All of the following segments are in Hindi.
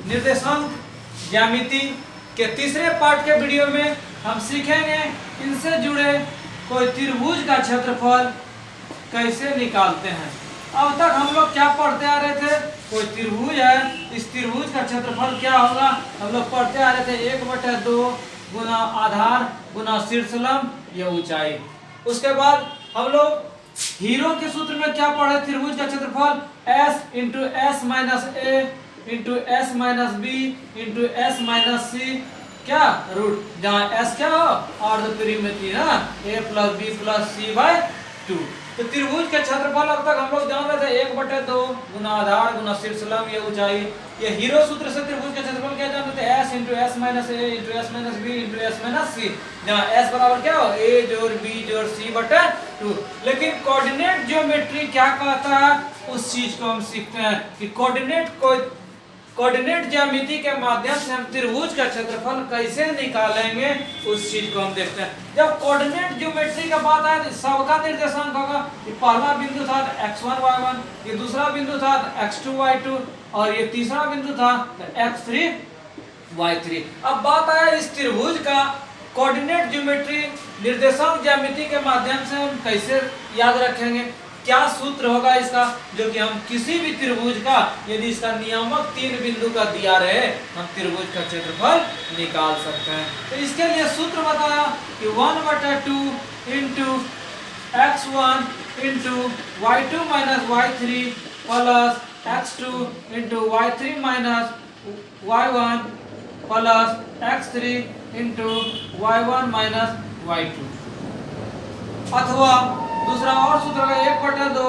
निर्देशांक ज्यामिति के तीसरे पार्ट के वीडियो में हम सीखेंगे इनसे जुड़े कोई त्रिभुज का क्षेत्रफल कैसे निकालते हैं। अब तक हम लोग क्या पढ़ते आ रहे थे, कोई त्रिभुज है, इस त्रिभुज का क्षेत्रफल क्या होगा हम लोग पढ़ते आ रहे थे 1/2 गुना आधार गुना शीर्षलंब या ऊंचाई। उसके बाद हम लोग हीरो के सूत्र में क्या पढ़े, त्रिभुज का क्षेत्रफल s into S minus A into S minus B into S minus C क्या रूट, जहाँ s क्या हो अर्धपरिमिति ना, a plus B plus C by 2। तो त्रिभुज के क्षेत्रफल अब तक हम लोग जान रहे थे 1/2 गुना आधार गुना शीर्षलंब या ऊंचाई। ये हीरो सूत्र से त्रिभुज के क्षेत्रफल क्या जान रहे थे, s into S minus A into S minus B into S minus C, जहाँ s बराबर क्या हो a जोड़ b जोड़ c बटे 2। लेकिन कोऑर्डिनेट ज्योमेट्री क्या कहता है उस चीज को हम सीखते हैं कि कोऑर्डिनेट ज्यामिति के माध्यम से हम त्रिभुज का क्षेत्रफल कैसे निकालेंगे उस चीज को हम देखते हैं। जब कोऑर्डिनेट ज्योमेट्री का बात आए तो सबका निर्देशांक होगा, ये पहला बिंदु था x1 y1, ये दूसरा बिंदु था x2 y2 और ये तीसरा बिंदु था x3 y3। अब बात आया इस त्रिभुज का कोऑर्डिनेट ज्योमेट्री निर्देशांक ज्यामिति के माध्यम से हम कैसे याद रखेंगे, क्या सूत्र होगा इसका, जो कि हम किसी भी त्रिभुज का यदि इसका नियामक 3 बिंदु का दिया रहे हम त्रिभुज का क्षेत्रफल निकाल सकते हैं। तो इसके लिए सूत्र बताया कि 1/2 into x1 into y2 minus y3 plus x2 into y3 minus y1 plus x3 into y1 minus y2। अथवा दूसरा और सूत्र है 1/2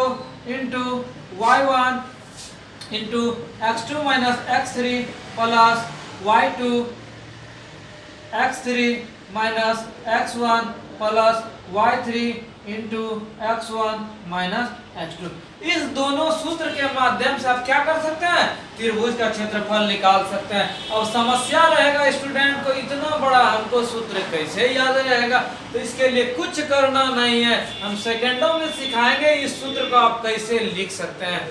into y1 into x2 minus x3 plus y2 x3 minus x1 plus y3 into x1 minus x2। इस दोनों सूत्र के माध्यम से आप क्या कर सकते हैं, त्रिभुज का क्षेत्रफल निकाल सकते हैं। अब समस्या रहेगा स्टूडेंट को, इतना बड़ा हमको सूत्र कैसे याद रहेगा, तो इसके लिए कुछ करना नहीं है, हम सेकंडों में सिखाएंगे इस सूत्र को आप कैसे लिख सकते हैं।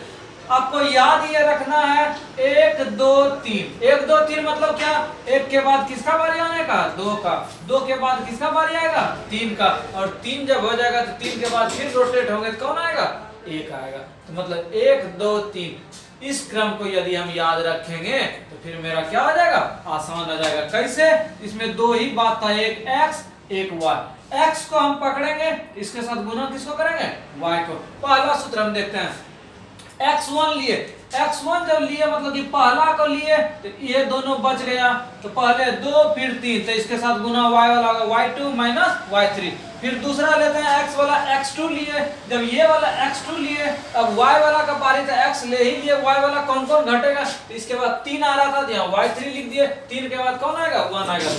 आपको याद ये रखना है 1 2 3, 1 2 3 मतलब क्या, 1 के बाद किसका बारी आने का, 2 का, 2 के बाद किसका बारी आएगा, 3 का, और 3 जब हो जाएगा तो 3 के बाद फिर रोटेट होंगे तो कौन आएगा, 1 आएगा। तो मतलब 1 2 3 इस क्रम को यदि हम याद रखेंगे तो फिर मेरा क्या हो जाएगा, आसान हो जाएगा। कैसे, इसमें दो ही बात था, एक x एक y। x को हम पकड़ेंगे, इसके साथ गुना किसको करेंगे, y को। पहला सूत्र हम देखते हैं, x1 लिए, x1 जब लिए मतलब कि पहला को लिए तो ये दोनों बच गया, तो पहले 2 फिर 3, तो इसके साथ गुना y वाला होगा y2 माइनस y3। फिर दूसरा लेते हैं x वाला, x2 लिए, जब ये वाला x2 लिए अब y वाला का पारी था, x ले ही लिए, y वाला कौन कौन घटेगा, तो इसके बाद 3 आ रहा था, यहाँ y3 लिख दिए, 3 के बाद कौन आएगा, 1 आएगा,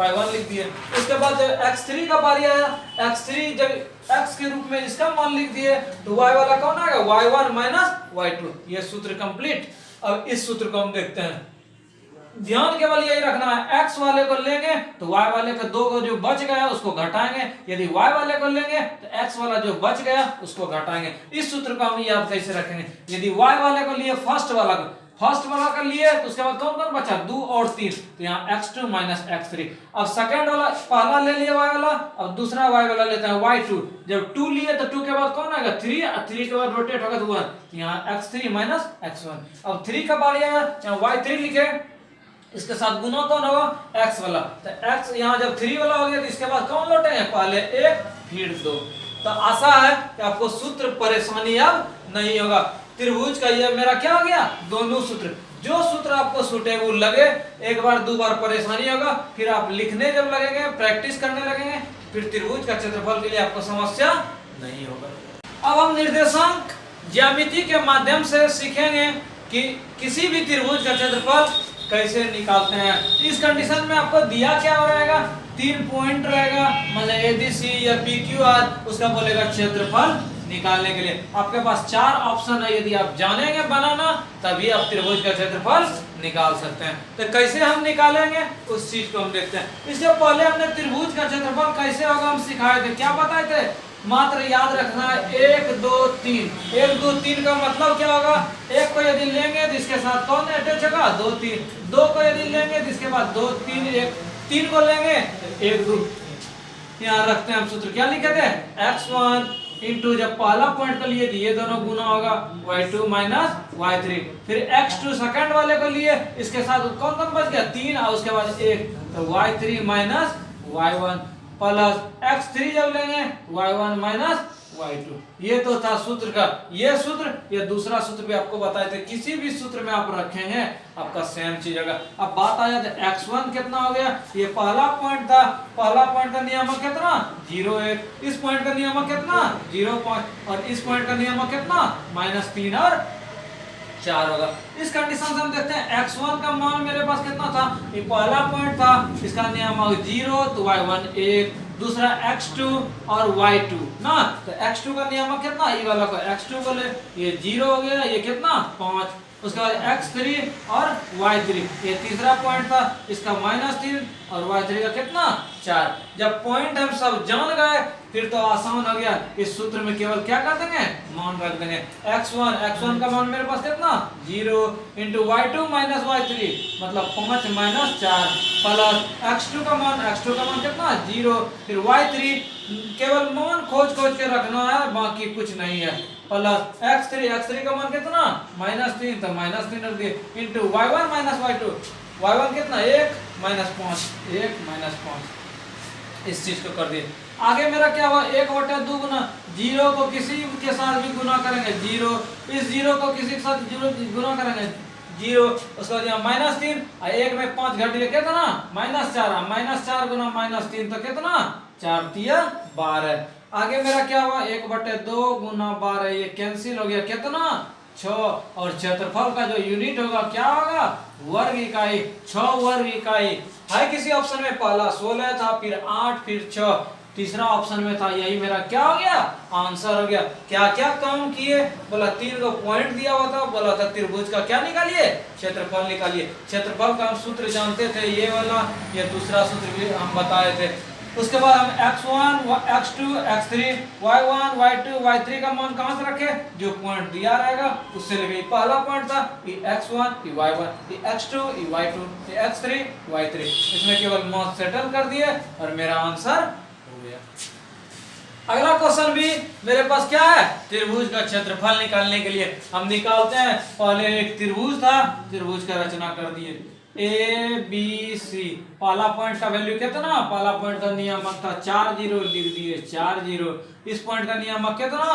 y1 लिख दिए। उसके बाद जब x3 का पारी आया, x3 जब x के रूप में इसका मान लिख दिए तो y वाला कौन आएगा, y1 माइनस y2। ये सूत्र कंप्लीट। अब इस सूत्र को हम देखते हैं, ध्यान केवल यही रखना है, x वाले को लेंगे तो y वाले का 2 को जो बच गया उसको घटाएंगे, यदि y वाले को लेंगे तो x वाला जो बच गया उसको घटाएंगे। इस सूत्र को हम याद कैसे रखेंगे, यदि y वाले को लिए फर्स्ट वाला का लिए तो उसके बाद कौन कौन बचा, 2 और 3, तो यहाँ x2 माइनस x3। अब सेकंड वाला पहला ले लिया y वाला, अब दूसरा y वाला लेते हैं y2, जब 2 लिए तो 2 के बाद कौन आएगा, 3 के बाद रोटेट होगा तो 1, यहाँ x3 माइनस x1। अब 3 का बारी आया, यहाँ y3 लिखे, इसके साथ गुना कौन होगा, x वाला, तो x यहाँ जब 3 वाला हो गया तो इसके बाद कौन लौटेंगे, पहले 1 फिर 2। तो आशा है कि आपको सूत्र परेशानी अब नहीं होगा। त्रिभुज का ये मेरा क्या हो गया, दोनों सूत्र, जो सूत्र आपको सूटेबल लगे, एक बार 2 बार परेशानी होगा, फिर आप लिखने जब लगेंगे, प्रैक्टिस करने लगेंगे, फिर त्रिभुज का क्षेत्रफल के लिए आपको समस्या नहीं होगा। अब हम निर्देशांक ज्यामिति के माध्यम से सीखेंगे कि किसी भी त्रिभुज का क्षेत्रफल कैसे निकालते हैं। इस कंडीशन में आपको दिया क्या हो रहेगा, 3 पॉइंट रहेगा, मतलब ABC या PQR, उसका बोलेगा क्षेत्रफल निकालने के लिए। आपके पास 4 ऑप्शन है, यदि आप जानेंगे बनाना तभी आप त्रिभुज का क्षेत्रफल निकाल सकते हैं। तो कैसे हम निकालेंगे उस चीज को हम देखते हैं। इससे पहले हमने त्रिभुज का क्षेत्रफल कैसे होगा हम सिखाए थे, क्या बताए थे, मात्र याद रखना है 1 2 3। 1 2 3 का मतलब क्या होगा, एक को यदि लेंगे तो इसके साथ कौन अटैच होगा, 2 3। 2 को यदि लेंगे तो इसके बाद 2 3 1। 3 को लेंगे 1 2। यहाँ रखते हैं हम सूत्र, क्या लिखे थे, x1 इंटू जब पहला पॉइंट को लिए तो ये दोनों गुना होगा y2 माइनस y3। फिर x2 सेकंड वाले को लिए, इसके साथ कौन कौन बच गया, 3 और उसके बाद 1, तो y3 minus y1 plus x3 जब लेंगे y1 माइनस y2। ये तो था सूत्र का ये सूत्र। ये दूसरा सूत्र भी आपको बताए थे, किसी भी सूत्र में आप रखेंगे आपका सेम चीज होगा। अब बात आ जाए x1 कितना हो गया, ये पहला पॉइंट था, पहला पॉइंट का नियामक कितना 0 1, इस पॉइंट का नियामक कितना 0 5, और इस पॉइंट का नियामक कितना -3 और 4 होगा। इस कंडीशन से हम देखते हैं x1 का मान मेरे पास कितना था, ये पहला पॉइंट था, इसका नियामक 0 तो y1 1, दूसरा x2 और y2 ना, तो x2 का नियामक कितना, ये वाला का x2 को ले, ये 0 हो गया, ये कितना 5, उसके बाद x3 और y3, ये तीसरा पॉइंट था, इसका -3 और y3 का कितना 4। जब पॉइंट हम सब जान गए फिर तो आसान हो गया, इस सूत्र में केवल क्या कर देंगे, मान रख देंगे। x1 का मान मेरे पास कितना 0 इंटू y2 माइनस y3 मतलब 5 माइनस 4 प्लस x2 का मान कितना 0, फिर y3 केवल मान खोज के रखना है, बाकी कुछ नहीं है, प्लस x3 का मान कितना -3 तो -3 रख दिए, into y1 minus y2, y1 कितना 1 माइनस 5, इस चीज को कर दिए। आगे मेरा क्या हुआ, 1/2 गुना 0 को किसी के साथ भी गुना करेंगे 0, इस 0 को किसी के साथ 0 गुना करेंगे 0, उसके बाद यहाँ -3 और 1 में 5 घट गया कितना -4 गुना -3 तो कितना 4 तिया 12। आगे मेरा क्या हुआ 1/2 गुना 12, ये कैंसिल हो गया, कितना 6, और क्षेत्रफल का जो यूनिट होगा क्या होगा वर्ग इकाई, 6 वर्ग इकाई है। किसी ऑप्शन में पहला 16 था, फिर 8, फिर 6, तीसरा ऑप्शन में था, यही मेरा क्या हो गया आंसर हो गया। क्या क्या काम किए, बोला 3 को पॉइंट दिया हुआ था, बोला था त्रिभुज का क्या निकालिए क्षेत्रफल निकालिए। क्षेत्रफल का हम सूत्र जानते थे, ये वाला, ये दूसरा सूत्र भी हम बताए थे। उसके बाद हम x1 x2 x3 y1 y2 y3 का मान कहां से रखे, जो पॉइंट दिया रहेगा उससे लेके। पहला पॉइंट था ये x1 ये y1 ये x2 ये y2 ये x3 y3, इसमें केवल मान सेटल कर दिए और मेरा आंसर हो गया। अगला क्वेश्चन भी मेरे पास क्या है, त्रिभुज का क्षेत्रफल निकालने के लिए हम निकालते हैं। पहले एक त्रिभुज था, त्रिभुज का रचना कर दिए ए बी सी। पहला पॉइंट का वैल्यू कितना, पहला पॉइंट का नियामक था 4 0, लिख दिए 4 0। इस पॉइंट का नियामक कितना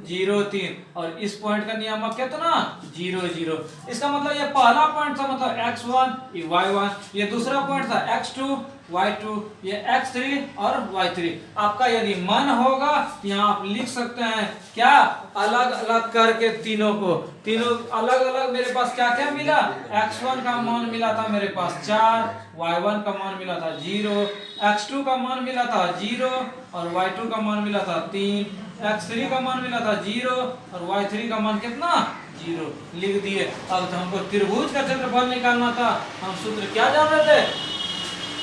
0 3, और इस पॉइंट का नियामक कितना 0 0। इसका मतलब ये पहला पॉइंट था, मतलब x1 ये y1, ये दूसरा पॉइंट था x2 y2 ये x3 और y3। आपका यदि मन होगा यहाँ आप लिख सकते हैं क्या, अलग अलग करके तीनों को, तीनों अलग अलग मेरे पास क्या क्या मिला, x1 का मान मिला था मेरे पास 4, y1 का मान मिला था 0, x2 का मान मिला था 0 और y2 का मान मिला था 3, x3 का मान मिला था 0 और y3 का मान कितना 0, लिख दिए। अब तो हमको त्रिभुज का क्षेत्रफल निकालना था, हम सूत्र क्या जान रहे थे,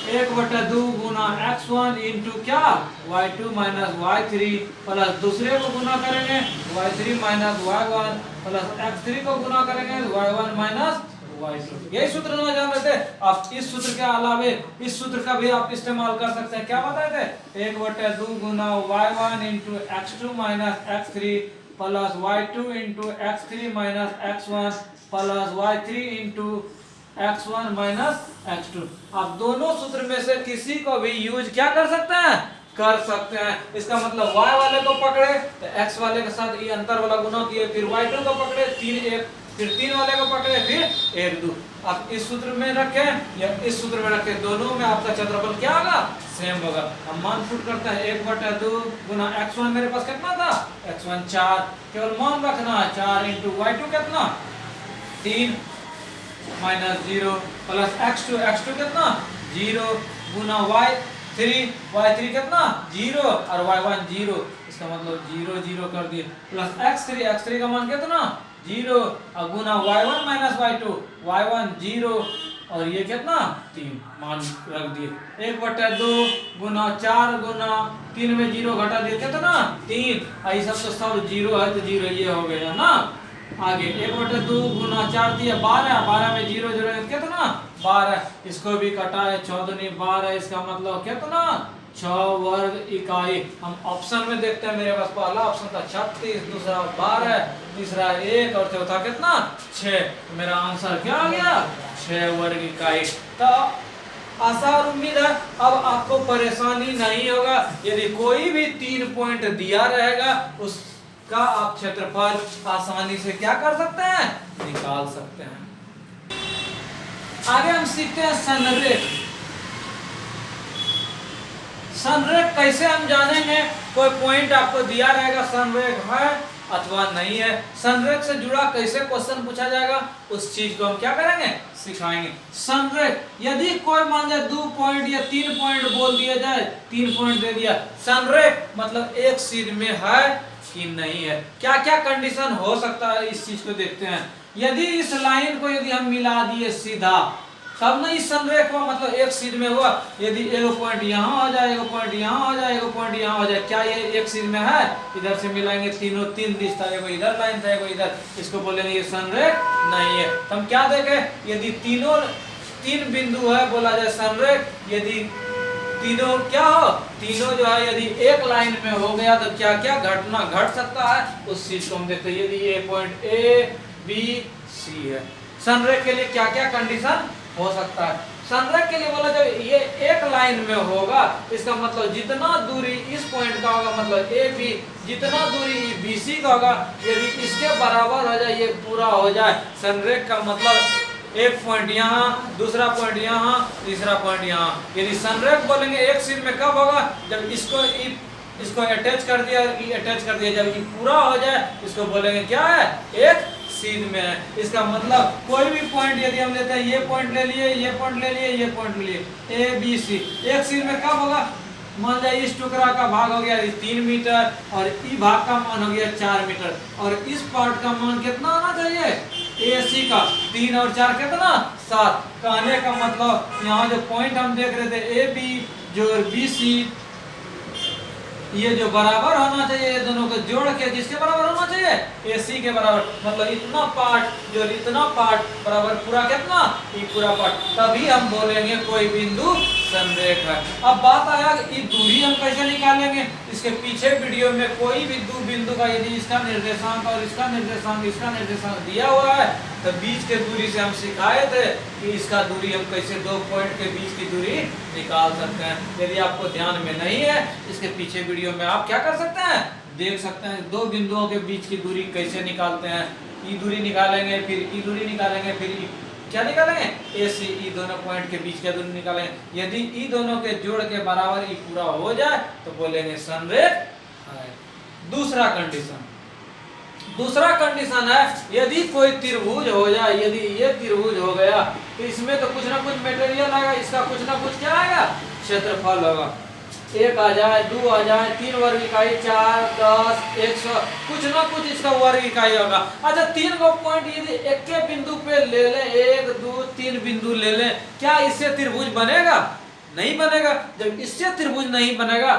1/2 गुना x1 इंटू क्या y2 माइनस y3 प्लस दूसरे को गुना करेंगे y3 minus y1 plus x3 को गुना करेंगे y1 माइनस y2। यही सूत्र ना जान रहे थे। आप इस सूत्र के अलावे इस सूत्र का भी आप इस्तेमाल कर सकते हैं। क्या बताए थे, 1/2 गुना y1 into x2 minus x3 plus y2 into x3 minus x1 plus y3 into x1 minus x2। आप दोनों सूत्र में से किसी को भी यूज क्या कर सकते हैं, कर सकते हैं। इसका मतलब y वाले को पकड़े तो x वाले के साथ ये अंतर वाला गुना किए, फिर y2 को पकड़े 3 1, फिर 3 वाले को पकड़े फिर 1 2। आप इस सूत्र में रखें या इस सूत्र में रखें, दोनों में आपका क्षेत्रफल क्या होगा सेम होगा। हम मान पुट करते हैं 1/2 गुना x1 मेरे पास कितना था x1 4, केवल मान रखना है 4 इंटू y2 कितना 3 माइनस 0 प्लस x2 कितना 0 गुना y3 कितना 0 और y1 0, इसका मतलब 0 0 कर दिए, प्लस x3 का मान कितना 0 और गुना y1 माइनस y2 y1 0 और ये कितना 3 मान रख दिए। 1/2 गुना 4 गुना 3 में 0 घटा दिए कितना 3, ये सब तो सब 0 है तो 0 ये हो गया ना। आगे 1/2 गुना 4 दिया 12, 12 में 0 0 कितना 12, इसको भी कटा है 6 दूनी 12, इसका मतलब कितना 6 वर्ग इकाई। हम ऑप्शन में देखते हैं, मेरे पास पहला ऑप्शन था 36, दूसरा 12, तीसरा 1 और चौथा कितना 6, तो मेरा आंसर क्या आ गया 6 वर्ग इकाई। तो आशा और उम्मीद है अब आपको परेशानी नहीं होगा। यदि कोई भी 3 पॉइंट दिया रहेगा उसका आप क्षेत्रफल आसानी से क्या कर सकते हैं निकाल सकते हैं। आगे हम सीखते हैं संरेख। संरेख कैसे हम जानेंगे, कोई पॉइंट आपको दिया रहेगा संरेख है अथवा नहीं है, संरेख से जुड़ा कैसे क्वेश्चन पूछा जाएगा उस चीज को हम क्या करेंगे सिखाएंगे। संरेख यदि कोई मान जाए 2 पॉइंट या 3 पॉइंट बोल दिया जाए, 3 पॉइंट दे दिया, संरेख मतलब एक सीध में है कि नहीं है, क्या क्या कंडीशन हो सकता है इस चीज को देखते हैं। यदि इस लाइन को यदि हम मिला दिए सीधा तब ना इस संरेख को मतलब एक सीध में हुआ। यदि एक पॉइंट यहाँ हो जाए, एक पॉइंट यहाँ हो जाए, एक पॉइंट यहाँ हो जाए, क्या ये एक सीध में है? इधर से मिलाएंगे तीनों 3 दिश था, एगो इधर लाइन था एगो इधर, इसको बोलेंगे ये संरेख नहीं है। तो हम क्या देखें, यदि तीनों 3 बिंदु है बोला जाए संरेख, यदि तीनों क्या हो तीनों जो है यदि एक लाइन में हो गया तो क्या क्या घटना घट सकता है उस चीज को हम देखते हैं। यदि ये पॉइंट ए बी सी है, संरेख के लिए क्या क्या कंडीशन हो सकता है। संरेख के लिए बोला जब ये एक लाइन में होगा, इसका मतलब जितना दूरी इस पॉइंट का होगा मतलब ए बी, जितना दूरी बी सी का होगा, यदि इसके बराबर हो जाए, ये पूरा हो जाए संरेख का मतलब एक पॉइंट यहाँ, दूसरा पॉइंट यहाँ, तीसरा पॉइंट यहाँ। यदि संरेख बोलेंगे एक सीध में कब होगा, जब इसको अटैच कर दिया, अटैच कर दिया, जब ये पूरा हो जाए इसको बोलेंगे क्या है एक सीध में है। इसका मतलब कोई भी पॉइंट यदि हम लेते हैं, ये पॉइंट ले लिए, ये पॉइंट ले लिए, ये पॉइंट ले लिए, ए बी सी, एक सीध में कब होगा, मान जाए इस टुकड़ा का भाग हो गया 3 मीटर और ई भाग का मान हो गया 4 मीटर और इस पार्ट का मान कितना आना चाहिए ए सी का 3 और 4 कितना 7। कहने का मतलब यहाँ जो पॉइंट हम देख रहे थे ए बी जो बी सी, ये जो बराबर होना चाहिए, ये दोनों को जोड़ के जिसके बराबर होना चाहिए ए सी के बराबर, मतलब इतना पार्ट जो इतना पार्ट बराबर पूरा कितना ये पूरा पार्ट, तभी हम बोलेंगे कोई बिंदु संरेख है। अब बात आया कि दूरी हम कैसे निकालेंगे। इसके पीछे वीडियो में कोई भी दो बिंदु का यदि इसका निर्देशांक और इसका निर्देशांक दिया हुआ है तो बीच के दूरी से हम सिखाए थे कि इसका दूरी हम कैसे 2 पॉइंट के बीच की दूरी निकाल सकते हैं। यदि आपको ध्यान में नहीं है, इसके पीछे वीडियो में आप क्या कर सकते हैं देख सकते हैं, 2 बिंदुओं के बीच की दूरी कैसे निकालते हैं। ई दूरी निकालेंगे, फिर ई दूरी निकालेंगे, फिर क्या निकालेंगे ए से ई दोनों पॉइंट के बीच का दूरी निकालेंगे। यदि ई दोनों के जोड़ के बराबर ई पूरा हो जाए तो बोलेंगे संरेख है। दूसरा कंडीशन है यदि कोई त्रिभुज हो जाए, यदि ये त्रिभुज हो गया तो इसमें तो कुछ ना कुछ मटेरियल आएगा, इसका कुछ ना कुछ क्या आएगा क्षेत्रफल होगा। 1 आ जाए, 2 आ जाए, 3 वर्ग इकाई, 4 10 100, कुछ ना कुछ इसका वर्ग इकाई होगा। अच्छा 3 को पॉइंट यदि एक के बिंदु पे ले ले, 1 2 3 बिंदु ले ले, क्या इससे त्रिभुज बनेगा? नहीं बनेगा। जब इससे त्रिभुज नहीं बनेगा,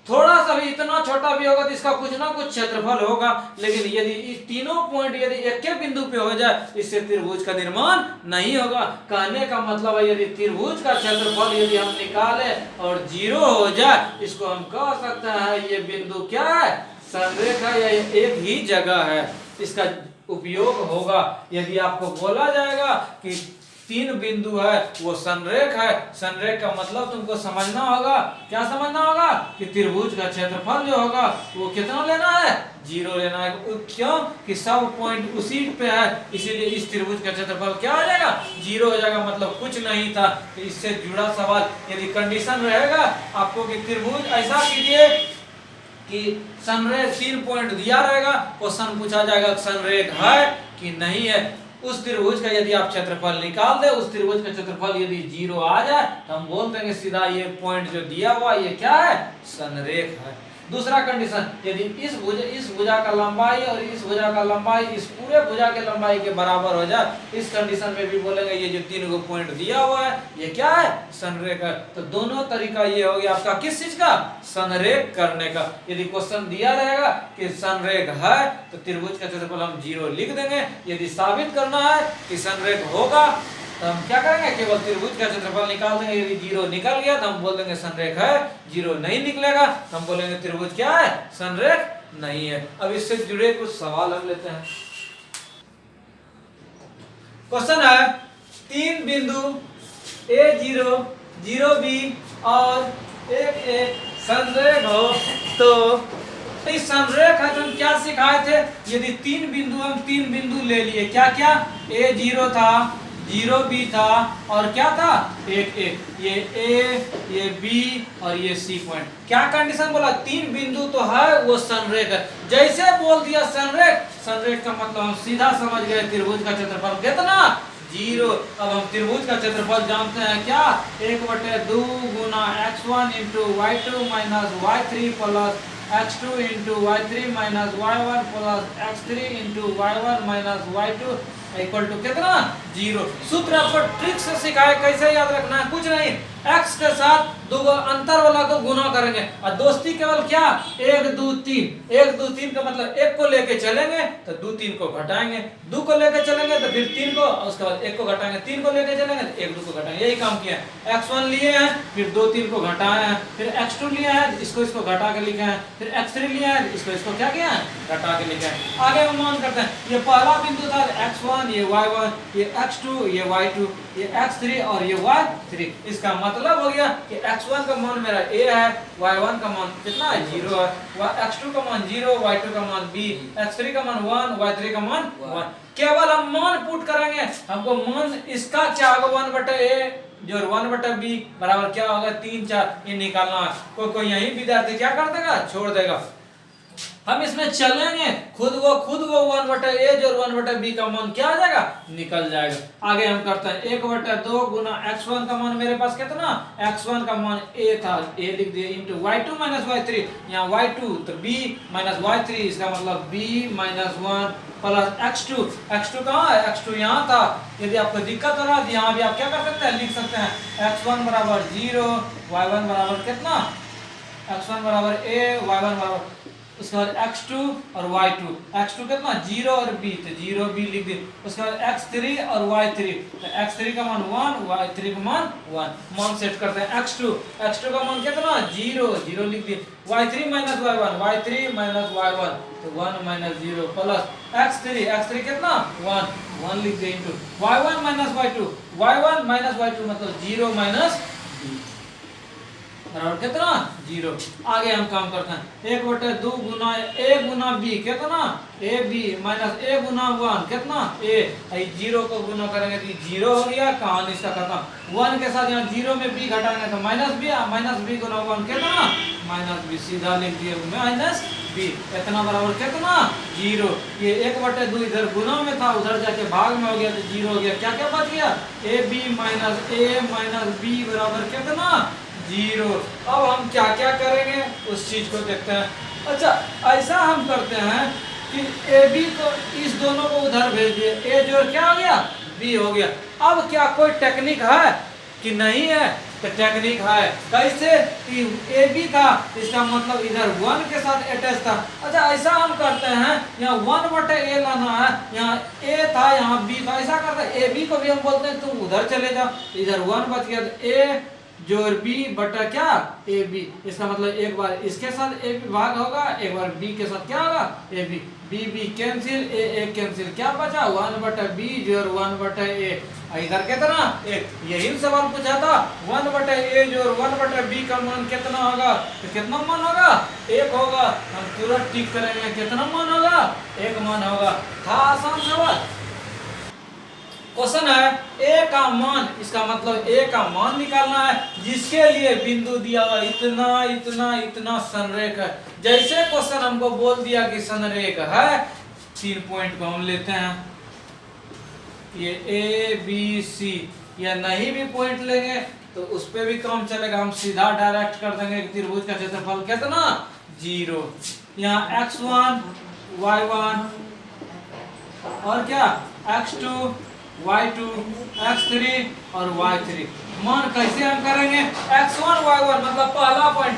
थोड़ा सा भी इतना छोटा भी होगा तो इसका कुछ ना कुछ क्षेत्रफल होगा। लेकिन यदि इस तीनों पॉइंट यदि एक के बिंदु पे हो जाए, इससे त्रिभुज का निर्माण नहीं होगा। कहने का मतलब है यदि त्रिभुज का क्षेत्रफल यदि हम निकाले और 0 हो जाए, इसको हम कह सकते हैं ये बिंदु क्या है संरेख है या एक ही जगह है। इसका उपयोग होगा यदि आपको बोला जाएगा कि 3 बिंदु है वो संरेख है। संरेख का मतलब तुमको समझना होगा, क्या समझना होगा कि त्रिभुज का क्षेत्रफल जो होगा वो कितना लेना है 0 लेना है। क्यों कि सब पॉइंट उसी पे है, इसीलिए इस त्रिभुज का क्षेत्रफल क्या हो जाएगा 0 हो जाएगा। मतलब कुछ नहीं था। तो इससे जुड़ा सवाल यदि कंडीशन रहेगा आपको कि त्रिभुज ऐसा कीजिए कि संरेख 3 पॉइंट दिया रहेगा, क्वेश्चन पूछा जाएगा संरेख है कि नहीं है। उस त्रिभुज का यदि आप क्षेत्रफल निकाल दे, उस त्रिभुज का क्षेत्रफल यदि 0 आ जाए तो हम बोल देंगे सीधा ये पॉइंट जो दिया हुआ ये क्या है संरेख है। दूसरा कंडीशन, यदि इस भुजा का लंबाई और इस भुजा का लंबाई इस पूरे भुजा के लंबाई के बराबर हो जाए, इस कंडीशन में भी बोलेंगे ये जो 3 को पॉइंट दिया हुआ है ये क्या है, संरेख है। तो दोनों तरीका ये हो गया आपका किस चीज का, संरेख करने का। यदि क्वेश्चन दिया रहेगा कि संरेख है तो त्रिभुज का क्षेत्रफल हम 0 लिख देंगे। यदि साबित करना है कि संरेख होगा तो हम क्या करेंगे, केवल त्रिभुज का क्षेत्रफल निकाल देंगे। यदि 0 निकल गया तो हम बोल देंगे संरेख है, 0 नहीं निकलेगा तो हम बोलेंगे त्रिभुज क्या है, संरेख नहीं है। अब इससे जुड़े कुछ सवाल हम लेते हैं। क्वेश्चन है 3 बिंदु A0, 0B और 1 संरेख हो तो इस संरेख है तो हम क्या सिखाए थे, यदि 3 बिंदु हम 3 बिंदु ले लिए, क्या क्या, A0 था, 0B था और क्या था, 1 ये A, ये B और ये C पॉइंट। क्या कंडीशन बोला, 3 बिंदु तो है वो संरेख है। जैसे बोल दिया संरेख, संरेख का मतलब हम सीधा समझ गए त्रिभुज का क्षेत्रफल कितना, 0। अब हम त्रिभुज का क्षेत्रफल जानते हैं क्या, 1/2 गुना x1 into y2 minus y3 plus x2 into y3 minus y1 plus x3 into y1 minus y2 equal to कितना, 0। सूत्र आपको ट्रिक से सिखाए, कैसे याद रखना है, कुछ नहीं, x के साथ दो अंतर वाला को गुना करेंगे और दोस्ती केवल क्या, 1 2 3, 1 2 3 का मतलब 1 को लेके चलेंगे तो 2 3 को घटाएंगे, 2 को लेके चलेंगे तो फिर 3 को, और उसके बाद 1 को घटाएंगे, 3 को लेके चलेंगे तो 1 2 को घटाएंगे। यही काम किया है। x1 लिए हैं, फिर 2 3 को घटाए हैं, फिर x2 लिए हैं, इसको घटा के लिखे हैं, फिर x3 लिए हैं, इसको क्या किया है, घटा के लिखे हैं। आगे हम मान करते हैं, ये पहला बिंदु था x1, ये y1, ये x2, ये y2, ये x3 और ये y3। इसका मतलब हो गया कि x1 का मान मेरा a है, y1 का मान कितना है, 0 है, x2 का मान 0, y2 का मान b, x3 का मान 1, y3 का मान 1। केवल हम मान पुट करेंगे, हमको मान इसका क्या होगा, 1/a जो 1/b बराबर क्या होगा, 3 4, ये निकालना है। कोई यही विद्यार्थी क्या कर देगा, छोड़ देगा। हम इसमें चलेंगे, खुद वो 1/a जो 1/b का मान क्या आ जाएगा, निकल जाएगा। आगे हम करते हैं 1/2 गुना x1 का मान मेरे पास कितना, x1 का मान a था, a लिख दिए, इंटू y2 माइनस y3, यहाँ y2 तो b माइनस y3, इसका मतलब b माइनस 1 प्लस x2 कहाँ है, x2 यहाँ था। यदि आपको दिक्कत हो रहा है यहाँ भी आप क्या कर सकते हैं, लिख सकते हैं x1 बराबर 0, y1 बराबर कितना, x1 बराबर a, y1 बराबर, उसके बाद x2 और y2, x2 कितना 0 और b तो 0 b लिख दिए। उसके बाद x3 और y3 तो x3 का मान 1, y3 का मान 1। मान सेट करते हैं, x2 का मान कितना 0 लिख दिए, y3 minus y1, y3 minus y1 तो 1 माइनस 0 प्लस x3 कितना 1 लिख दिए, इंटू y1 माइनस y2 मतलब 0 माइनस b बराबर कितना 0। आगे हम काम करते हैं 1/2 गुना a गुना b कितना ab माइनस a गुना 1 कितना a, 0 को गुना करेंगे तो 0 हो गया, कहानी इसका खत्म। 1 के साथ यहाँ 0 में b घटाएंगे तो माइनस b गुना 1 कितना माइनस b, सीधा लिख दिए माइनस b, इतना बराबर कितना 0। ये 1/2 इधर गुना में था, उधर जाके भाग में हो गया तो 0 हो गया। क्या बच गया, ab minus a minus b बराबर कितना 0। अब हम क्या क्या करेंगे उस चीज को देखते हैं। अच्छा ऐसा हम करते हैं कि AB को इस दोनों को उधर भेज दिए, A जो क्या हो गया B हो गया। अब क्या कोई टेक्निक है कि नहीं है, तो टेक्निक है। कैसे कि AB था, इसका मतलब इधर 1 के साथ अटैच था। अच्छा ऐसा हम करते हैं, यहाँ 1/a लाना है, यहाँ A था यहाँ B था, ऐसा करते हैं AB को भी हम बोलते हैं तुम उधर चले जाओ, इधर 1 बच गया तो A जोड़ b बटा क्या ab, इसका मतलब एक बार इसके साथ ab भाग होगा, एक बार b के साथ क्या होगा ab, b cancel a cancel, क्या बचा 1/b जोड़ 1/a। इधर कितना एक, यही सवाल पूछा था 1/a जोड़ 1/b का मान कितना होगा, तो कितना मान होगा 1 होगा। हम तुरंत टिक करेंगे, कितना मान होगा 1 मान होगा। था आसान सवाल। क्वेश्चन है a का मान, इसका मतलब a का मान निकालना है जिसके लिए बिंदु दिया हुआ इतना संरेख है। जैसे क्वेश्चन हमको बोल दिया कि संरेख है, 3 पॉइंट को हम लेते हैं, ये a b c, या नहीं भी पॉइंट लेंगे तो उस पे भी काम चलेगा। हम सीधा डायरेक्ट कर देंगे कि त्रिभुज का क्षेत्रफल कितना जीरो। यहाँ x1 y1 और क्या x2 y2 x3 और y3 मान कैसे हम करेंगे x1 y1 मतलब पहला पॉइंट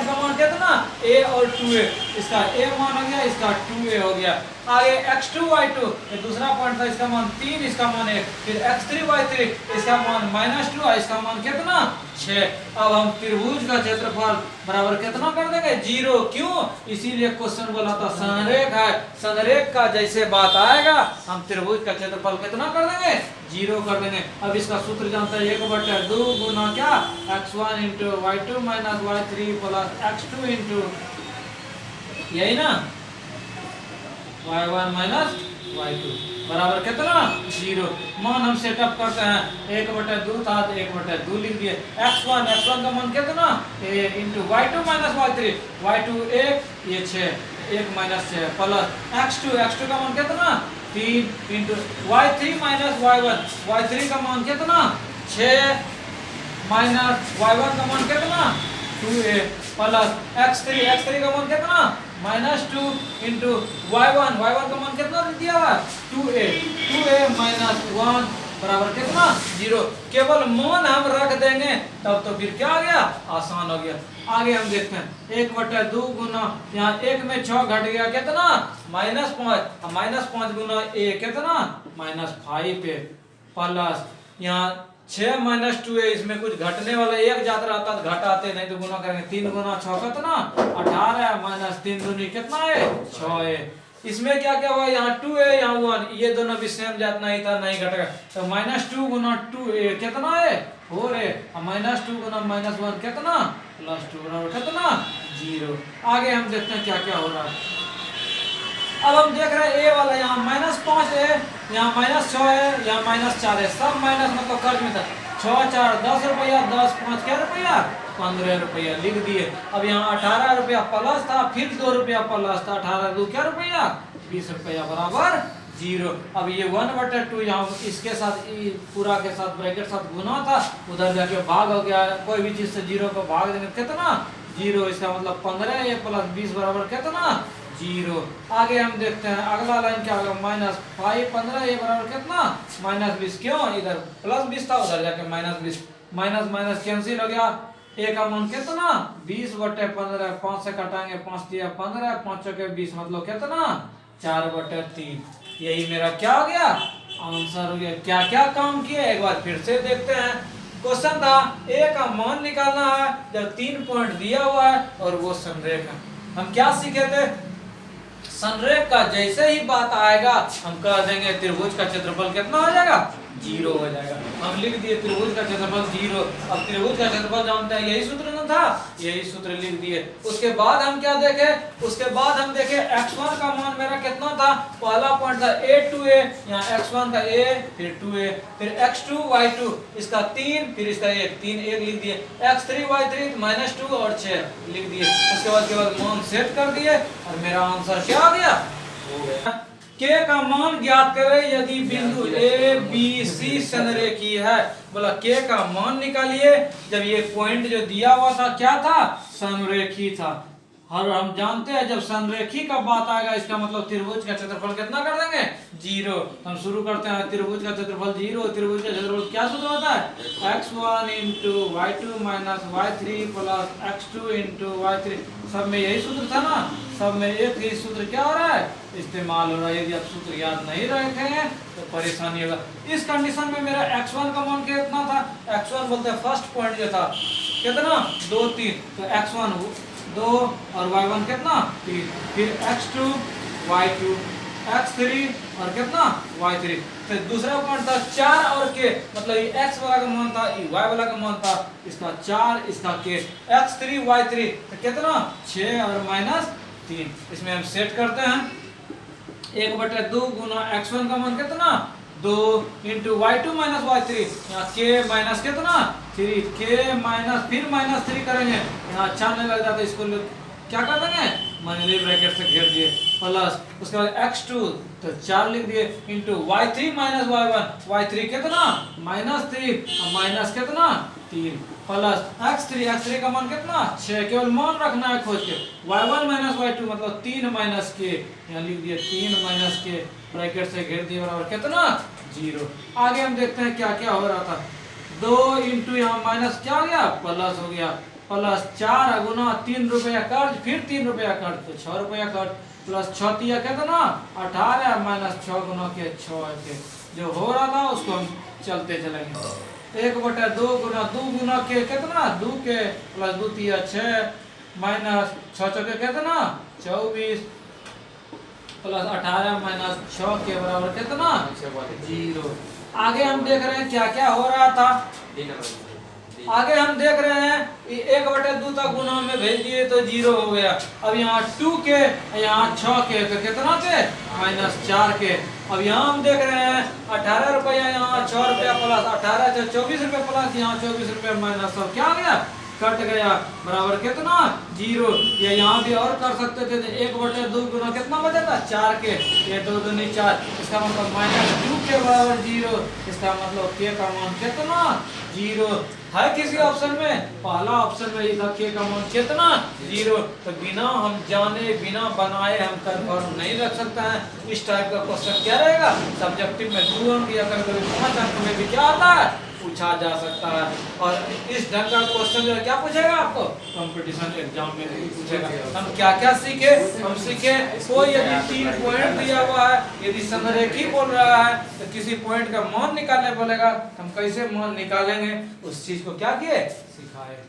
का मान कितना a और 2a, इसका a मान हो गया, इसका 2a हो गया। आगे x2 y2 ये दूसरा पॉइंट था, इसका मान 3, इसका मान 1, फिर x3 y3 इसका मान -2 और इसका मान कितना 6। अब हम त्रिभुज का क्षेत्रफल बराबर कितना कर देंगे 0। क्यों? इसीलिए क्वेश्चन बोला था संरेख है, संरेख का जैसे बात आएगा हम त्रिभुज का क्षेत्रफल कितना कर देंगे 0 कर देंगे। अब इसका सूत्र जानते हैं 1/2 गुना क्या x1 × y2 - y3 + x2 × यही ना y1 - y2 बराबर कितना 0। मान हम सेटअप करते हैं 1/2 था तो 1/2 लिख दिए। x1 का मान कितना × y2 - y3 y2 1 ये 6 1 - 6 प्लस x2 का मान कितना 3 × y3 - y1 y3 का मान कितना 6 माइनस y1 का मान कितना 2a प्लस x3 का मान कितना -2 × y1 का मान कितना दिया हुआ 2a 1 बराबर कितना 0। केवल मान हम रख देंगे तब तो फिर क्या आ गया आसान हो गया। आगे हम देखते हैं 1/2 गुना यहाँ 1 में 6 घट गया कितना -5 -5 गुना a कितना -5 प्लस यहाँ 6 - 2 है, इसमें कुछ घटने वाला एक जाता रहता तो घटाते नहीं तो गुना करेंगे 3 गुना 6 कितना 18 - 3 दूनी कितना है 6 है। इसमें क्या क्या हुआ यहाँ 2 है यहाँ 1 ये दोनों भी सेम जात नहीं था नहीं घटेगा तो -2 गुना 2 कितना है 4 है और -2 गुना -1 कितना +2 बराबर कितना 0। आगे हम देखते हैं क्या क्या हो रहा है। अब हम देख रहे हैं a वाला यहाँ -5 है, यहाँ -6 है, यहाँ -4 है, सब माइनस मतलब कर्ज में था। 6 4 10 रुपया 10 5 क्या रुपया 15 रुपया लिख दिए। अब यहाँ 18 रुपया प्लस था, फिर 2 रुपया प्लस था, 18 2 क्या रुपया 20 रुपया बराबर 0। अब ये 1/2 यहाँ इसके साथ पूरा के साथ ब्रैकेट साथ गुना था, उधर जाके भाग हो गया। कोई भी चीज से 0 को भाग देंगे कितना 0, इसका मतलब 15 a + 20 बराबर कितना 0। आगे हम देखते हैं अगला लाइन क्या होगा -5 15 a बराबर कितना -20। क्यों इधर +20 था उधर जाके -20 माइनस कैंसिल हो गया। a का मान कितना 20/15 5 से कटाएंगे 5 दिया 15 5 के 20 मतलब कितना 4/3। यही मेरा क्या हो गया आंसर हो गया। क्या क्या काम किए एक बार फिर से देखते हैं। क्वेश्चन था a का मान निकालना है जब 3 पॉइंट दिया हुआ है और वो संरेख है। हम क्या सीखे थे संरेख का जैसे ही बात आएगा हम कह देंगे त्रिभुज का क्षेत्रफल कितना हो जाएगा 0 हो जाएगा। हम लिख दिए त्रिभुज का क्षेत्रफल 0। अब त्रिभुज का क्षेत्रफल जानते हैं यही सूत्र न था, यही सूत्र लिख दिए। उसके बाद हम क्या देखे, उसके बाद हम देखे x1 का मान मेरा कितना था, पहला पॉइंट था a 2a, यहाँ x1 का a फिर 2a फिर x2 y2 इसका 3 फिर इसका 1 3 1 लिख दिए, x3 y3 -2 और 6 लिख दिए। उसके बाद केवल मान सेट कर दिए और मेरा आंसर क्या आ गया हो गया। k का मान ज्ञात करें यदि बिंदु a b c संरेखीय है। बोला k का मान निकालिए जब ये पॉइंट जो दिया हुआ था क्या था संरेखीय था। और हम जानते हैं जब संरेखीय का बात आएगा इसका मतलब त्रिभुज का क्षेत्रफल कितना कर देंगे 0। हम शुरू करते हैं त्रिभुज का क्षेत्रफल 0। त्रिभुज का क्षेत्रफल क्या सूत्र होता है x1 × y2 - y3 + x2 × y3। सब में यही सूत्र था ना, सब में एक ही सूत्र क्या हो रहा है इस्तेमाल हो रहा है। यदि आप सूत्र याद नहीं रखे हैं तो परेशानी होगा। इस कंडीशन में मेरा x1 का मान कितना था, x1 बोलते हैं फर्स्ट पॉइंट जो था कितना 2 3 तो x1 2 और y1 कितना 3 फिर x2 y2 x3 और कितना y3। तो दूसरा पॉइंट था 4 और k मतलब ये x वाला का मान था ये y वाला का मान था, इसका 4 इसका k x3 y3 तो कितना 6 और -3। इसमें हम सेट करते हैं 1/2 गुना x1 का मान कितना 2 × y2 - y3 यहाँ k माइनस कितना 3 k माइनस फिर -3 करेंगे यहाँ अच्छा नहीं लग जाता इसको क्या कर देंगे मनली ब्रैकेट से घेर दिए प्लस उसके बाद x2 तो 4 लिख दिए × y3 - y1 y3 कितना -3 और माइनस कितना 3 प्लस x3 का मान कितना 6, केवल मान रखना है खोज के। y1 माइनस y2 मतलब 3 माइनस के, यहाँ लिख दिया 3 माइनस के, ब्रैकेट से घेर दिया बराबर कितना 0। आगे हम देखते हैं क्या क्या हो रहा था। 2 इंटू यहाँ माइनस क्या हो गया प्लस हो गया, प्लस 4 गुना 3 रुपया कर्ज, फिर 3 रुपया कर्ज तो 6 रुपया कर्ज, प्लस 6 तिया कितना 18 माइनस 6 गुना के 6 के, जो हो रहा था उसको हम चलते चलेंगे। 1/2 गुना 2 गुना के कितना 2 के, प्लस 2 तिया 6 माइनस 6 चौके कितना 24, प्लस 18 माइनस 6 के बराबर कितना 0। आगे हम देख रहे हैं क्या क्या हो रहा था। आगे हम देख रहे हैं 1/2 तक गुना में भेज दिए तो 0 हो गया। अब यहाँ 2 के, यहाँ 6 के तो कितना के माइनस 4 के। अब यहाँ हम देख रहे हैं 18 रुपया, यहाँ 6 रुपया प्लस 18 से 24 रुपया प्लस यहाँ 24 रुपया माइनस, सब क्या हो गया कट गया बराबर कितना 0। ये यहाँ भी और कर सकते थे, 1/2 गुना कितना बचेगा 4 के, ये 2 दूनी 4, इसका मतलब माइनस 2 के बराबर 0, इसका मतलब के का मान कितना 0 है। किसी ऑप्शन में पहला ऑप्शन में ये था के का मान कितना 0। तो बिना हम जाने बिना बनाए हम कन्फर्म नहीं रख सकते हैं। इस टाइप का क्वेश्चन क्या रहेगा सब्जेक्टिव में 2 अंक या कभी 5 अंक में भी क्या आता है पूछा जा सकता है। और इस ढंग का क्वेश्चन जो है क्या पूछेगा आपको कंपटीशन एग्जाम में पूछेगा। हम क्या क्या सीखे, हम सीखे कोई यदि 3 पॉइंट दिया हुआ है, यदि संरेखी बोल रहा है तो किसी पॉइंट का मान निकालने बोलेगा, हम कैसे मान निकालेंगे उस चीज को क्या किए सिखाए।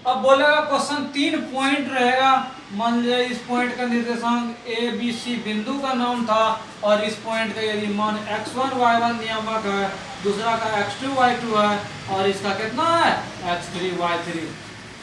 अब बोलेगा क्वेश्चन 3 पॉइंट रहेगा, मान लीजिए इस पॉइंट का निर्देशांक ए बी सी बिंदु का नाम था और इस पॉइंट का यदि मान x1 y1 नियामक है, दूसरा का x2 y2 है और इसका कितना है x3 y3।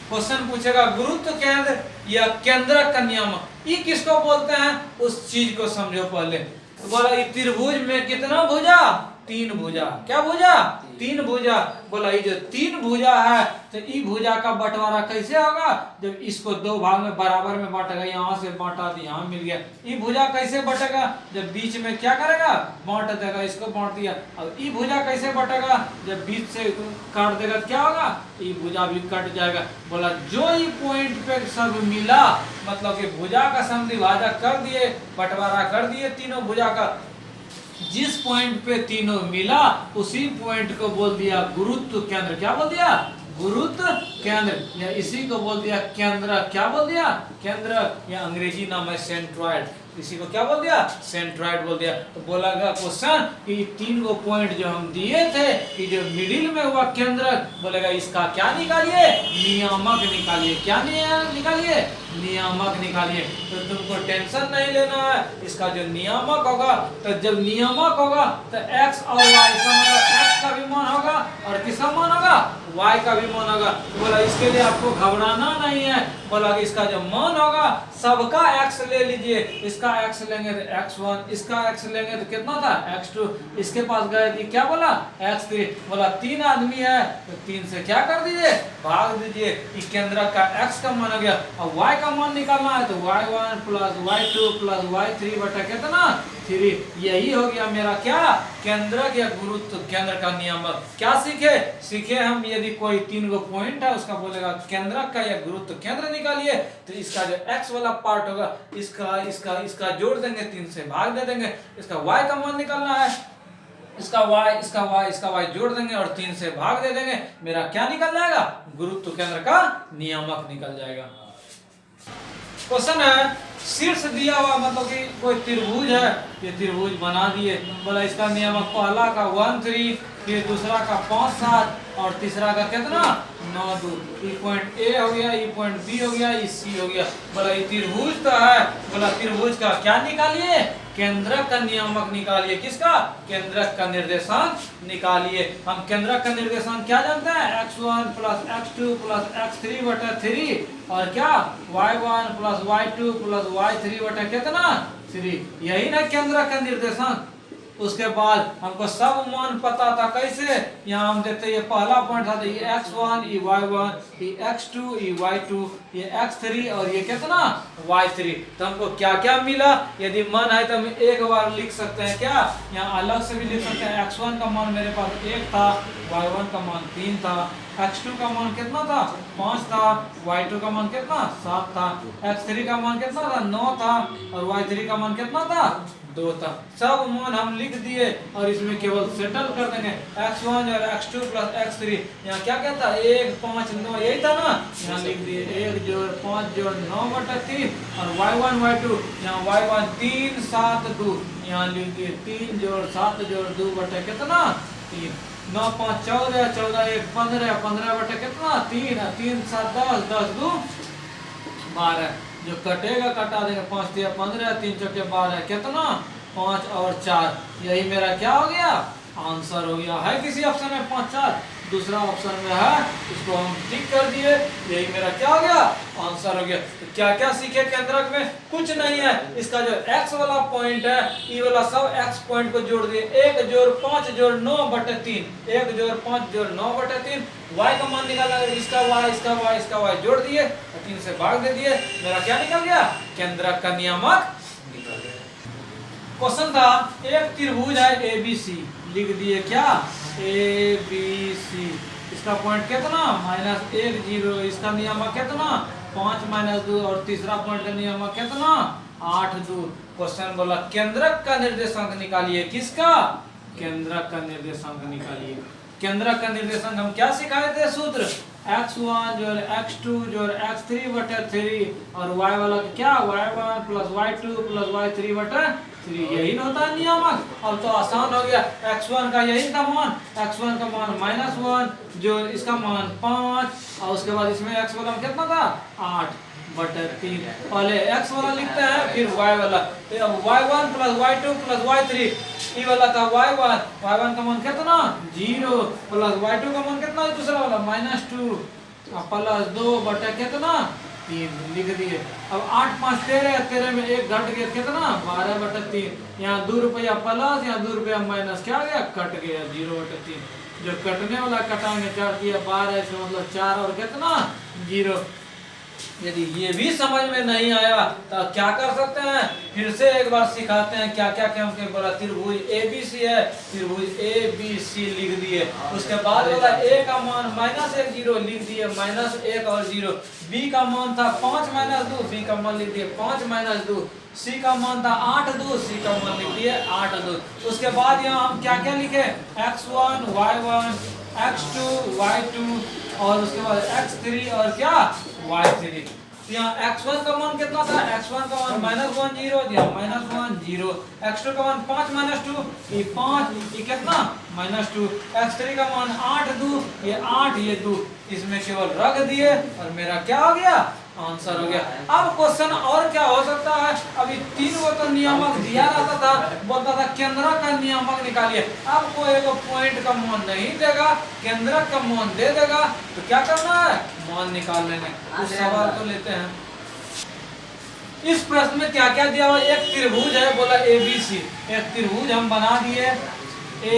क्वेश्चन पूछेगा गुरुत्व केंद्र या केंद्रक का नियामक, ये किसको बोलते हैं उस चीज को समझो पहले। तो बोला ये त्रिभुज में कितना भुजा 3 भुजा, क्या भुजा 3 भुजा। बोला ये जो 3 भुजा है तो ई भुजा का बंटवारा कैसे होगा, जब इसको 2 भाग में बराबर में बांटेगा, यहाँ से बांटा तो यहाँ मिल गया। ई भुजा कैसे बटेगा, जब बीच में क्या करेगा बांट देगा, इसको बांट दिया। अब ई भुजा कैसे बटेगा, जब बीच से काट देगा तो क्या होगा ई भुजा भी कट जाएगा। बोला जो ई पॉइंट पे सब मिला मतलब कि भुजा का समद्विभाजक कर दिए, बंटवारा कर दिए तीनों भुजा का, जिस पॉइंट पे तीनों मिला उसी पॉइंट को बोल दिया गुरुत्व केंद्र। क्या बोल दिया गुरुत्व केंद्र, या इसी को बोल दिया केंद्र। क्या बोल दिया केंद्र, या अंग्रेजी नाम है सेंट्रॉइड, इसी को क्या बोल दिया सेंट्रॉइड बोल दिया। तो बोला गया क्वेश्चन कि 3 गो पॉइंट जो हम दिए थे कि जो मिडिल में हुआ केंद्र, बोलेगा इसका क्या निकालिए नियामक निकालिए। क्या निकालिए नियामक निकालिए। तो तुमको टेंशन नहीं लेना है, इसका जो नियामक होगा, तो जब नियामक होगा तो x और y x का भी मान होगा और किसका मान होगा y का भी मान होगा। तो बोला इसके लिए आपको घबराना नहीं है, बोला कि इसका जो मान होगा सबका x ले लीजिए, इसका x लेंगे तो x1, इसका x लेंगे तो कितना था x2, इसके पास गए थी क्या बोला x3। बोला 3 आदमी है तो 3 से क्या कर दीजिए भाग दीजिए, इस केंद्र का x का मान हो गया। और y का मान निकालना है तो y1 plus y2 plus y3 बटा कितना 3, यही हो गया मेरा क्या केंद्रक या गुरुत्व केंद्र का नियामक। क्या सीखे हम यदि कोई 3 गो पॉइंट है उसका बोलेगा केंद्रक का या गुरुत्व केंद्र निकालिए, तो इसका जो x वाला पार्ट होगा इसका जोड़ देंगे, 3 से भाग दे देंगे, इसका y का मान निकालना है, इसका y जोड़ देंगे और 3 से भाग दे देंगे, मेरा क्या निकल जाएगा गुरुत्व केंद्र का नियामक निकल जाएगा। क्वेश्चन है शीर्ष दिया हुआ मतलब कि कोई त्रिभुज है, ये त्रिभुज बना दिए। बोला इसका नियामक पहला का 1 3, फिर दूसरा का 5 7 और तीसरा का कितना 9 2। ई पॉइंट ए हो गया, ई पॉइंट बी हो गया, ई सी हो गया। बोला ये त्रिभुज तो है, बोला त्रिभुज का क्या निकालिए केंद्रक का नियामक निकालिए। किसका केंद्रक का निर्देशांक निकालिए। हम केंद्रक का निर्देशांक क्या जानते हैं x1 plus x2 plus x3 बटा 3 और क्या y1 plus y2 plus y3 बटा कितना 3, यही ना केंद्रक का निर्देशांक। उसके बाद हमको सब मान पता था कैसे, यहाँ हम देखते ये पहला पॉइंट था, ये x1 ये y1 ये x2 ये y2 ये x3 और ये कितना y3। तो हमको क्या क्या मिला, यदि मन है तो हम एक बार लिख सकते हैं, क्या यहाँ अलग से भी लिख सकते हैं। x1 का मान मेरे पास 1 था, y1 का मान 3 था, x2 का मान कितना था 5 था, y2 का मान कितना 7 था, x3 का मान कितना था 9 था और y3 का मान कितना था 2 था। सब मान हम लिख दिए और इसमें केवल सेटल कर देंगे। x1 और x2 प्लस x3 यहाँ क्या क्या था 1 5 9 यही था ना, यहाँ लिख दिए 1 जोड़ 5 जोड़ 9 बटा 3 और y1 y2 यहाँ y1 3 7 2 यहाँ लिख दिए 3 जोड़ 7 जोड़ 2 बटा कितना 3 9 5 14 14 1 15 15 बटा कितना 3 3 7 10 10 2 12 जो कटेगा कटा देंगे 5 3 15 3 चौके 12 कितना 5 और 4 यही मेरा क्या हो गया आंसर हो गया। है किसी ऑप्शन में 5 4 दूसरा ऑप्शन में है, इसको हम टिक कर दिए, यही मेरा क्या हो गया आंसर हो गया। तो क्या क्या सीखे केंद्रक में, कुछ नहीं है, इसका जो x वाला पॉइंट है ये वाला सब x पॉइंट को जोड़ दिए 1 जोड़ 5 जोड़ 9 बटे 3 1 जोड़ 5 जोड़ 9 बटे 3 y का मान निकालना, इसका y इसका y इसका y जोड़ दिए 3 से भाग दे दिए, मेरा क्या निकल गया केंद्रक का नियामक निकल गया। क्वेश्चन था एक त्रिभुज है ABC, लिख दिए क्या ABC, इसका पॉइंट कितना -1 0, इसका नियामक कितना 5 - 2 और तीसरा पॉइंट का नियामक कितना 8 2। क्वेश्चन बोला केंद्रक का निर्देशांक निकालिए, किसका केंद्रक का निर्देशांक निकालिए। केंद्रक का निर्देशांक हम क्या सिखाए थे सूत्र x1 जोड़ x2 जोड़ x3 बटे 3 और y वाला क्या y1 plus y2 plus y3 बटे 3, यही ना होता है नियामक। अब तो आसान हो गया, x1 का यही था मान, x1 का मान -1 जो इसका मान 5 और उसके बाद इसमें x वाला कितना था 8 बटे 3। पहले x वाला लिखते हैं फिर y वाला, तो अब y1 plus y2 plus y3 ये वाला था y1 का मान कितना 0 प्लस y2 का मान कितना है दूसरा वाला -2 प्लस 2 बटे कितना 3 लिख दिए। अब 8 5 13 13 में 1 घट गया कितना 12 बटे 3, यहाँ 2 रुपया प्लस यहाँ 2 रुपया माइनस क्या गया कट गया 0 बटे 3, जो कटने वाला कटाएंगे 4 दिया 12 इसका मतलब 4 और कितना 0। यदि ये भी समझ में नहीं आया तो क्या कर सकते हैं, फिर से एक बार सिखाते हैं क्या क्या क्या हमको बोला। त्रिभुज ABC है, त्रिभुज ABC लिख दिए, उसके बाद बोला a का मान -1 0 लिख दिए -1 और 0, b का मान था 5 - 2 b का मान लिख दिए 5 - 2, c का मान था 8 2 c का मान लिख दिए 8 2। उसके बाद यहाँ हम क्या क्या लिखे x1 y1 x2 y2 और उसके बाद x3 और क्या y3। तो यहाँ x1 का मान कितना था x1 का मान -1 0 दिया -1 0, x2 का मान 5 - 2 ये 5 ये कितना -2, x3 का मान 8 2 ये 8 ये 2, इसमें केवल रख दिए और मेरा क्या हो गया आंसर हो गया। अब क्वेश्चन और क्या हो सकता है, अभी 3 गो तो नियामक दिया रहता था, बोलता था केंद्रक का नियामक निकालिए। अब कोई एक पॉइंट का मान नहीं देगा, केंद्रक का मान दे देगा, तो क्या करना है मान निकाल लेंगे। उस सवाल को लेते हैं। इस प्रश्न में क्या क्या दिया हुआ, एक त्रिभुज है बोला ABC, एक त्रिभुज हम बना दिए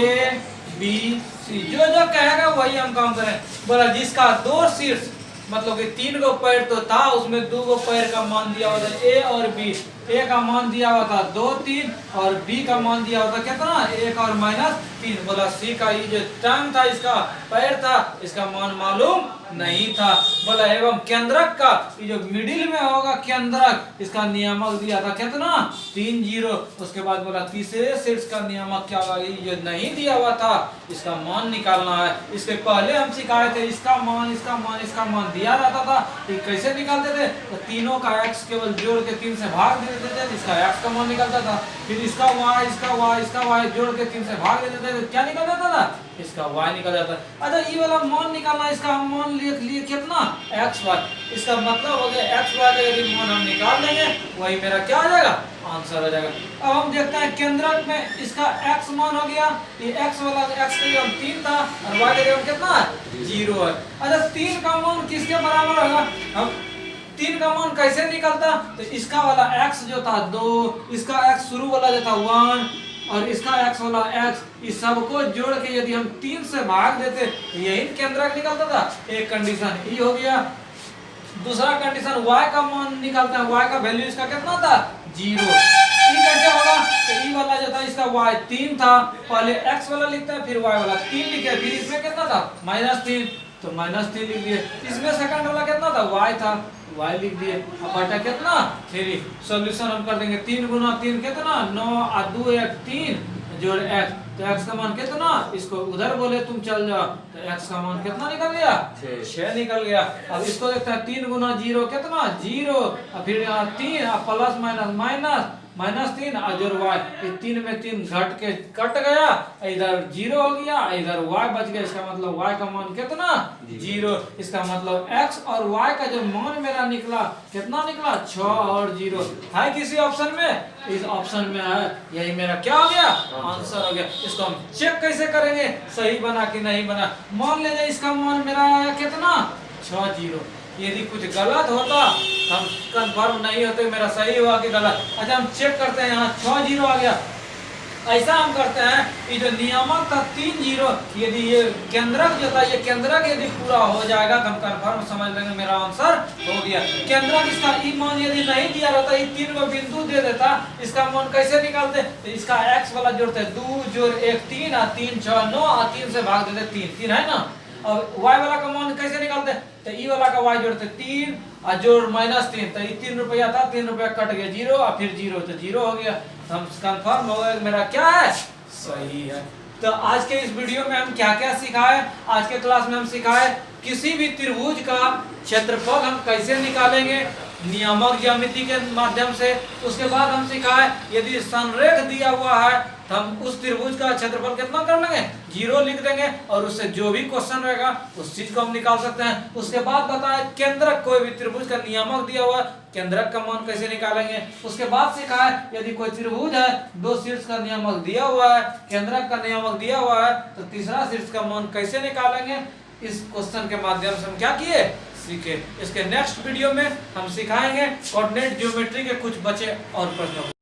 ABC, जो जो कहेगा वही हम काम करें। बोला जिसका 2 शीर्ष मतलब कि 3 गो पैर तो था, उसमें 2 गो पैर का मान दिया हुआ था A और B, A का मान दिया हुआ था 2 3 और B का मान दिया हुआ था कितना 1 और -3। बोला C का ये जो टांग था इसका पैर था इसका मान मालूम नहीं था। बोला एवं केंद्रक का ये जो मिडिल में होगा केंद्रक इसका नियामक दिया था कितना 3 0। उसके बाद बोला तीसरे शीर्ष का नियामक क्या होगा, ये जो नहीं दिया हुआ था इसका मान निकालना है। इसके पहले हम सिखाए थे इसका मान इसका मान इसका मान दिया रहता था, ये कैसे निकालते थे, तो तीनों का x केवल जोड़ के 3 से भाग दे देते थे, इसका x का मान निकलता था, फिर इसका y इसका y इसका y जोड़ के 3 से भाग दे देते थे, क्या निकल जाता था इसका y निकल जाता है। अच्छा ये वाला मान निकालना, इसका हम मान लिख लिए कितना x y, इसका मतलब हो गया x y का यदि मान हम निकाल लेंगे वही मेरा क्या आ जाएगा आंसर हो जाएगा। अब हम देखते हैं केंद्रक में इसका x मान हो गया, ये x वाला x का मान 3 था और y का मान कितना है 0 है। अच्छा 3 का मान किसके बराबर होगा, हम 3 का मान कैसे निकलता, तो इसका वाला x जो था 2, इसका x शुरू वाला जो था 1 और इसका x वाला x, इस सबको जोड़ के यदि हम 3 से भाग देते तो यही केंद्रक निकलता था। एक कंडीशन ये हो गया। दूसरा कंडीशन y का मान निकालते हैं, y का वैल्यू इसका कितना था 0। ये कैसे होगा, तो ई वाला जो था इसका y 3 था, पहले x वाला लिखते हैं फिर y वाला 3 लिखे, फिर इसमें कितना था -3, तो -3 लिख दिए। इसमें सेकंड वाला कितना था y था, y लिख दिए। अब बटा कितना 3, सॉल्यूशन हम कर देंगे 3 गुना 3 कितना 9 और 2 1 3 जोड़ x, तो x का मान कितना, इसको उधर बोले तुम चल जाओ, तो x का मान कितना निकल गया 6 निकल गया। अब इसको देखते हैं 3 गुना 0 कितना 0, और फिर यहाँ 3 और प्लस माइनस -3 और जोड़ y, ये 3 में 3 घट के कट गया, इधर 0 हो गया, इधर y बच गया। इसका मतलब y का मान कितना 0। इसका मतलब x और y का जो मान मेरा निकला कितना निकला 6 और 0 है किसी ऑप्शन में, इस ऑप्शन में है, यही मेरा क्या हो गया आंसर हो गया। इसको हम चेक कैसे करेंगे सही बना कि नहीं बना। मान लीजिए इसका मान मेरा आया कितना 6 0, यदि कुछ गलत होता हम कंफर्म नहीं होते मेरा सही हुआ कि गलत। अच्छा हम चेक करते हैं, यहाँ 6 0 आ गया। ऐसा हम करते हैं, ये जो नियामक था 3 0, यदि ये केंद्रक जो था ये केंद्रक यदि पूरा हो जाएगा तो हम कंफर्म समझ लेंगे मेरा आंसर हो गया। केंद्रक इसका ई मान यदि नहीं दिया रहता, ये 3 को बिंदु दे देता, इसका मान कैसे निकालते, तो इसका x वाला जोड़ते 2 जोड़ 1 3 और 3 6 9 और 3 से भाग देते 3 3 है ना। अब y वाला का मान कैसे निकालते, तो ई वाला का y जोड़ते 3 और जोड़ -3, तो ये 3 रुपया था, 3 रुपया कट गया 0 और फिर 0, तो 0 हो गया। तो हम कंफर्म हो गया मेरा क्या है सही है। तो आज के इस वीडियो में हम क्या क्या सिखाए, आज के क्लास में हम सिखाए किसी भी त्रिभुज का क्षेत्रफल हम कैसे निकालेंगे नियामक ज्यामिति के माध्यम से। उसके बाद हम सिखाए यदि संरेख दिया हुआ है तो हम उस त्रिभुज का क्षेत्रफल कितना कर लेंगे 0 लिख देंगे, और उससे जो भी क्वेश्चन रहेगा उस चीज को हम निकाल सकते हैं। उसके बाद बताए केंद्रक, कोई भी त्रिभुज का नियामक दिया हुआ है केंद्रक का मान कैसे निकालेंगे। उसके बाद सिखाए यदि कोई त्रिभुज है 2 शीर्ष का नियामक दिया हुआ है, केंद्रक का नियामक दिया हुआ है, तो तीसरा शीर्ष का मान कैसे निकालेंगे। इस क्वेश्चन के माध्यम से हम क्या किए सीखे। इसके नेक्स्ट वीडियो में हम सिखाएंगे कोऑर्डिनेट ज्योमेट्री के कुछ बचे और प्रश्नों।